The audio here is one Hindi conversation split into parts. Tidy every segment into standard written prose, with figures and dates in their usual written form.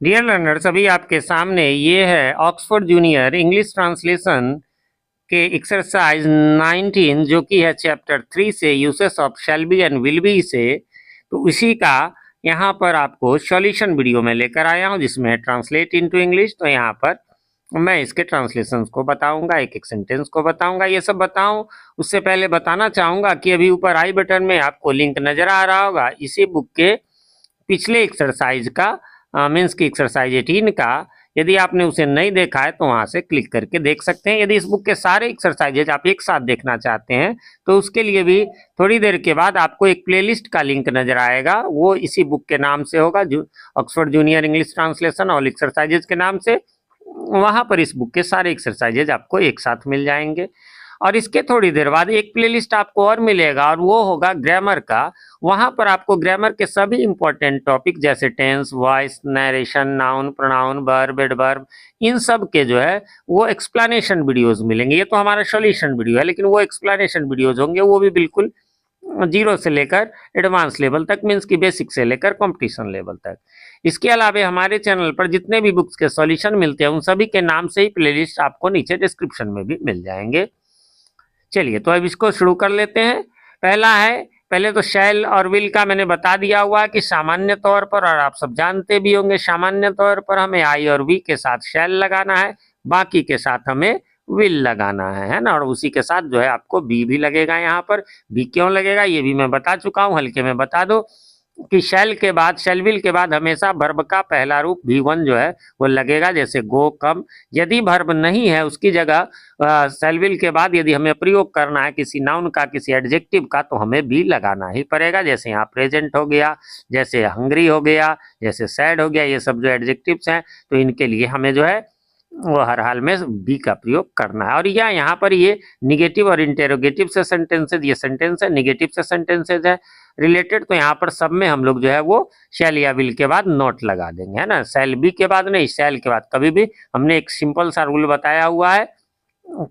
डियर लर्नर्स, अभी आपके सामने ये है ऑक्सफोर्ड जूनियर इंग्लिश ट्रांसलेशन के एक्सरसाइज 19 जो कि है चैप्टर 3 से uses of shall be and will be से। तो उसी का यहाँ पर आपको सॉल्यूशन वीडियो में लेकर आया हूँ जिसमें ट्रांसलेट इनटू इंग्लिश। तो यहाँ पर मैं इसके ट्रांसलेशंस को बताऊंगा, एक एक सेंटेंस को बताऊंगा, ये सब बताऊं उससे पहले बताना चाहूंगा कि अभी ऊपर आई बटन में आपको लिंक नजर आ रहा होगा इसी बुक के पिछले एक्सरसाइज का, मीन्स की एक्सरसाइज 18 का। यदि आपने उसे नहीं देखा है तो वहां से क्लिक करके देख सकते हैं। यदि इस बुक के सारे एक्सरसाइजेज आप एक साथ देखना चाहते हैं तो उसके लिए भी थोड़ी देर के बाद आपको एक प्लेलिस्ट का लिंक नजर आएगा, वो इसी बुक के नाम से होगा, जो Oxford junior English translation all exercises के नाम से। वहां पर इस बुक के सारे एक्सरसाइजेज आपको एक साथ मिल जाएंगे। और इसके थोड़ी देर बाद एक प्लेलिस्ट आपको और मिलेगा और वो होगा ग्रामर का। वहां पर आपको ग्रामर के सभी इंपॉर्टेंट टॉपिक जैसे tense, voice, narration, noun, pronoun, verb, adverb, इन सब के जो है वो एक्सप्लेनेशन वीडियोस मिलेंगे। ये तो हमारा सॉल्यूशन वीडियो है, लेकिन वो एक्सप्लेनेशन वीडियोज होंगे, वो भी बिल्कुल जीरो से लेकर एडवांस लेवल तक, मीन्स की बेसिक से लेकर कंपटीशन लेवल तक। इसके अलावा हमारे चैनल पर जितने भी बुक्स के सॉल्यूशन मिलते हैं उन सभी के नाम से ही प्लेलिस्ट आपको नीचे डिस्क्रिप्शन में भी मिल जाएंगे। चलिए तो अब इसको शुरू कर लेते हैं। पहला है, पहले तो शैल और विल का मैंने बता दिया हुआ है कि सामान्य तौर पर, और आप सब जानते भी होंगे, सामान्य तौर पर हमें आई और वी के साथ शैल लगाना है, बाकी के साथ हमें विल लगाना है ना। और उसी के साथ जो है आपको बी भी लगेगा। यहाँ पर बी क्यों लगेगा ये भी मैं बता चुका हूँ, हल्के में बता दो कि शैल के बाद, शैल विल के बाद हमेशा वर्ब का पहला रूप V1 जो है वो लगेगा, जैसे गो, कम। यदि वर्ब नहीं है उसकी जगह शैल विल के बाद यदि हमें प्रयोग करना है किसी नाउन का, किसी एडजेक्टिव का, तो हमें भी लगाना ही पड़ेगा। जैसे यहाँ प्रेजेंट हो गया, जैसे हंग्री हो गया, जैसे सैड हो गया, ये सब जो एडजेक्टिव्स हैं तो इनके लिए हमें जो है वो हर हाल में बी का प्रयोग करना है। और यह यहाँ पर ये निगेटिव और इंटेरोगेटिव से सेंटेंसेज, ये सेंटेंस है, निगेटिव से सेंटेंसेज है रिलेटेड, तो यहाँ पर सब में हम लोग जो है वो शैल या विल के बाद नॉट लगा देंगे, है ना। शैल बी के बाद नहीं, शैल के बाद कभी भी। हमने एक सिंपल सा रूल बताया हुआ है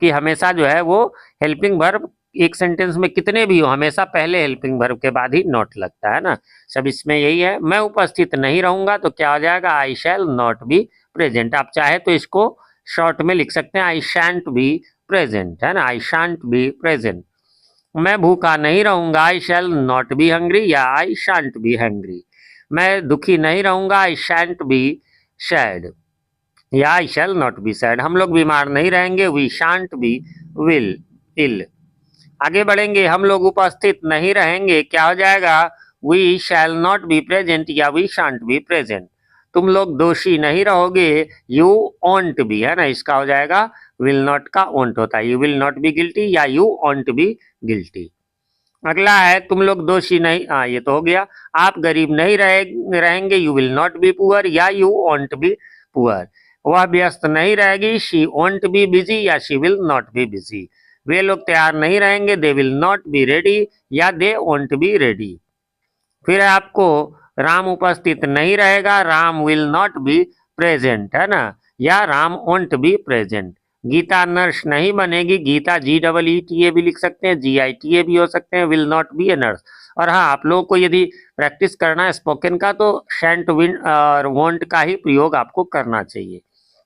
कि हमेशा जो है वो हेल्पिंग वर्ब एक सेंटेंस में कितने भी हो, हमेशा पहले हेल्पिंग वर्ब के बाद ही नॉट लगता है ना। सब इसमें यही है। मैं उपस्थित नहीं रहूंगा तो क्या हो जाएगा, आई शैल नॉट बी प्रेजेंट। आप चाहे तो इसको शॉर्ट में लिख सकते हैं, आई शैंट बी प्रेजेंट, है ना, आई शैंट बी प्रेजेंट। मैं भूखा नहीं रहूंगा, आई शैल नॉट बी हंग्री, या आई शांट बी हंग्री। मैं दुखी नहीं रहूंगा, आई शैंट बी सैड, या आई शैल नॉट बी सैड। हम लोग बीमार नहीं रहेंगे, वी शांट बी विल इल। आगे बढ़ेंगे, हम लोग उपस्थित नहीं रहेंगे, क्या हो जाएगा, we shall not be present, या वी शांट बी प्रेजेंट। तुम लोग दोषी नहीं रहोगे, यू ऑन्ट बी, है ना, इसका हो जाएगा विल नॉट का ऑन्ट होता है, you will not be guilty या यू ऑन्ट बी गिल्टी। अगला है, तुम लोग दोषी नहीं, ये तो हो गया। आप गरीब नहीं रहेंगे, you will not be poor, या यू ऑन्ट बी पुअर। वह व्यस्त नहीं रहेगी, शी ऑन्ट बी बिजी, या she will not be busy. वे लोग तैयार नहीं रहेंगे, they will not be ready, या दे ऑन्ट बी रेडी। फिर आपको, राम उपस्थित नहीं रहेगा, Ram will not be present, है ना, या Ram won't be present. Gita nurse नहीं बनेगी, गीता GEETA भी लिख सकते हैं, GITA भी हो सकते हैं, will not be a nurse. और हाँ, आप लोगों को यदि प्रैक्टिस करना है स्पोकन का तो शैंट, विल और वॉन्ट का ही प्रयोग आपको करना चाहिए,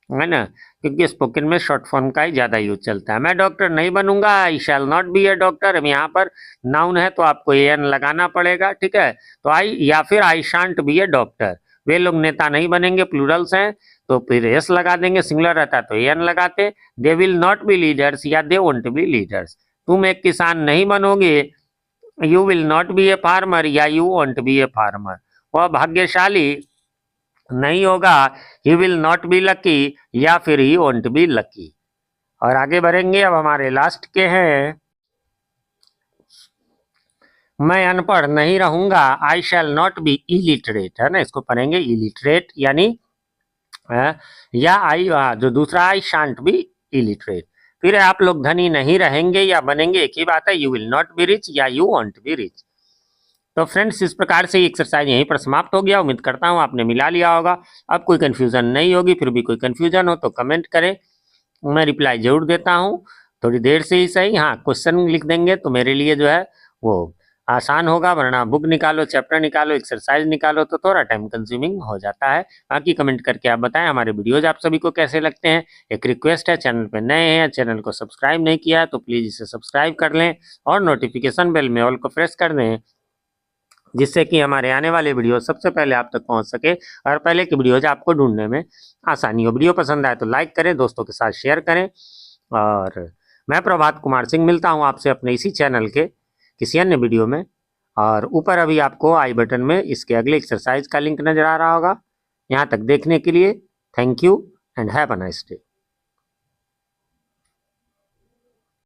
है ना, क्योंकि स्पोकन में शॉर्ट फॉर्म का ही ज्यादा यूज चलता है। मैं डॉक्टर नहीं बनूंगा, I shall not be a doctor. अब यहाँ पर नाउन है तो आपको एन लगाना पड़ेगा, ठीक है। तो आई, या फिर आई शांट बी ए डॉक्टर। वे लोग नेता नहीं बनेंगे, प्लूरल्स हैं तो फिर एस लगा देंगे, सिंगुलर रहता तो एन लगाते। दे विल नॉट बी लीडर्स, या दे वोंट बी लीडर्स। तुम एक किसान नहीं बनोगे, you will not be a farmer, या you won't be a farmer. वह भाग्यशाली नहीं होगा, he will not be lucky, या फिर ही वोंट बी लकी। और आगे बढ़ेंगे, अब हमारे लास्ट के हैं, मैं अनपढ़ नहीं रहूंगा, आई शैल नॉट बी इलिटरेट, है ना, इसको पढ़ेंगे इलिटरेट, यानी या आई, जो दूसरा आई शांट बी इलिटरेट। फिर आप लोग धनी नहीं रहेंगे या बनेंगे, एक ही बात है, you will not be rich, या यू वांट बी रिच। तो फ्रेंड्स, इस प्रकार से एक्सरसाइज यहीं पर समाप्त हो गया। उम्मीद करता हूँ आपने मिला लिया होगा। अब कोई कंफ्यूजन नहीं होगी, फिर भी कोई कंफ्यूजन हो तो कमेंट करें, मैं रिप्लाई जरूर देता हूँ, थोड़ी देर से ही सही। हाँ, क्वेश्चन लिख देंगे तो मेरे लिए जो है वो आसान होगा, वरना बुक निकालो, चैप्टर निकालो, एक्सरसाइज निकालो तो थोड़ा टाइम कंज्यूमिंग हो जाता है। बाकी कमेंट करके आप बताएं हमारे वीडियोज आप सभी को कैसे लगते हैं। एक रिक्वेस्ट है, चैनल पे नए हैं, चैनल को सब्सक्राइब नहीं किया तो प्लीज़ इसे सब्सक्राइब कर लें और नोटिफिकेशन बेल में ऑल को प्रेस कर दें, जिससे कि हमारे आने वाले वीडियो सबसे पहले आप तक पहुंच सके और पहले की वीडियोज आपको ढूंढने में आसानी हो। वीडियो पसंद आए तो लाइक करें, दोस्तों के साथ शेयर करें। और मैं प्रभात कुमार सिंह मिलता हूं आपसे अपने इसी चैनल के किसी अन्य वीडियो में। और ऊपर अभी आपको आई बटन में इसके अगले एक्सरसाइज का लिंक नजर आ रहा होगा। यहाँ तक देखने के लिए thank you and have a nice day.